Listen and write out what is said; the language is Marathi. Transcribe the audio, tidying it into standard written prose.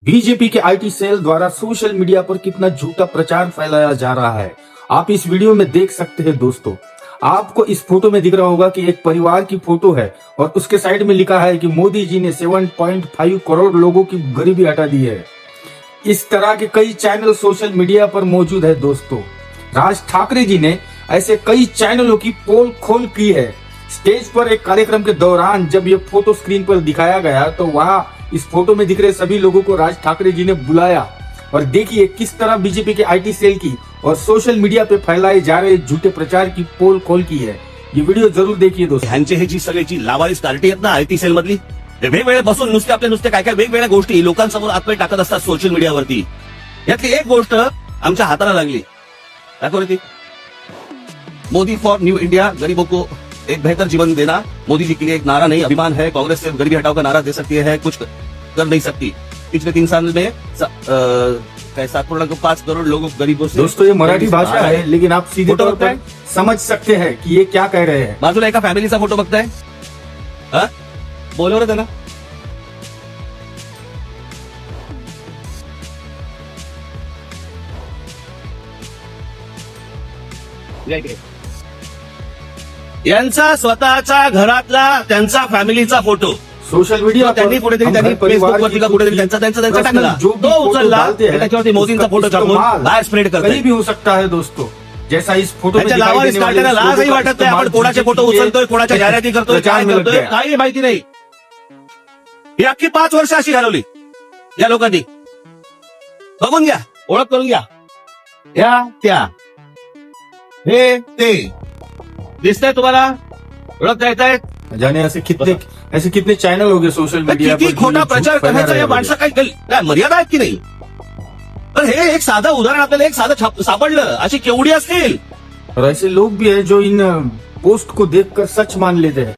बीजेपी के आईटी सेल द्वारा सोशल मीडिया पर कितना झूठा प्रचार फैलाया जा रहा है, आप इस वीडियो में देख सकते हैं। दोस्तों, आपको इस फोटो में दिख रहा होगा कि एक परिवार की फोटो है और उसके साइड में लिखा है कि मोदी जी ने 7.5 करोड़ लोगों की गरीबी हटा दी है। इस तरह के कई चैनल सोशल मीडिया पर मौजूद है। दोस्तों, राज ठाकरे जी ने ऐसे कई चैनलों की पोल खोल की है। स्टेज पर एक कार्यक्रम के दौरान जब ये फोटो स्क्रीन पर दिखाया गया तो वहां इस फोटो में दिख रहे सभी लोगों को राज ठाकरे जी ने बुलाया और देखिए किस तरह बीजेपी के आईटी सेल की और सोशल मीडिया पे फैलाए जा रहे झूठे प्रचार की पोल खोल की है। ये वीडियो जरूर देखिए दोस्तों। ह्यांचे हे जी सगळ्याची लावारिस कार्टी आहेत ना आयटी सेल मधली, वेगवेगळे बसून नुसते काय काय वेगवेगळ्या गोष्टी लोकांसमोर आतमध्ये टाकत असतात सोशल मीडियावरती। यातली एक गोष्ट आमच्या हाताला लागली, दाखव ती। मोदी फॉर न्यू इंडिया, गरीबों को एक बेहतर जीवन देना मोदी जी के लिए एक नारा नहीं, अभिमान है। कांग्रेस से गरीबी हटाओ का नारा दे सकती है, कुछ कर नहीं सकती। पिछले 3 साल में 7.5 करोड़ लोगों गरीबों से। दोस्तों, ये मराठी भाषा है लेकिन आप सीधे तौर पर समझ सकते हैं कि ये क्या कह रहे हैं। बाजूला एका फॅमिलीचा फोटो बघताय, बोलवर त्याला यांचा स्वतःच्या घरातला त्यांचा फॅमिलीचा फोटो सोशल मीडिया त्यांनी कुठेतरी त्यांनी फेसबुकवरती का कुठेतरी त्यांचा टाकला, तो उचलला, त्याच्यावरती मोदींचा फोटो टाकून बाहेर स्प्रेड करतात। कहीं भी हो सकता है दोस्तों, जैसा इस फोटो में दिखाई लावारिस देने वाले कार्ट्याला लाजही वाटत नाही। आपण कोणाचे फोटो उचलतोय, कोणाच्या जाहिराती करतोय, काय करतोय काही माहिती नाही। ही अख्खी 5 वर्ष अशी घालवली या लोकांनी। बघून घ्या, ओळख करून घ्या, या त्या हे ते दिसतंय तुम्हाला, ओळखता येत आहे। जाने ऐसे कितने चैनल हो गए सोशल मीडिया पर, किती खोटा प्रचार करण्याचा या माणसा काय मर्यादा आहेत की नाही? पण हे एक साधं उदाहरण आपल्याला एक साधं सापडलं, अशी केवढी असतील। और ऐसे लोग भी हैं जो इन पोस्ट को देखकर सच मान लेते हैं।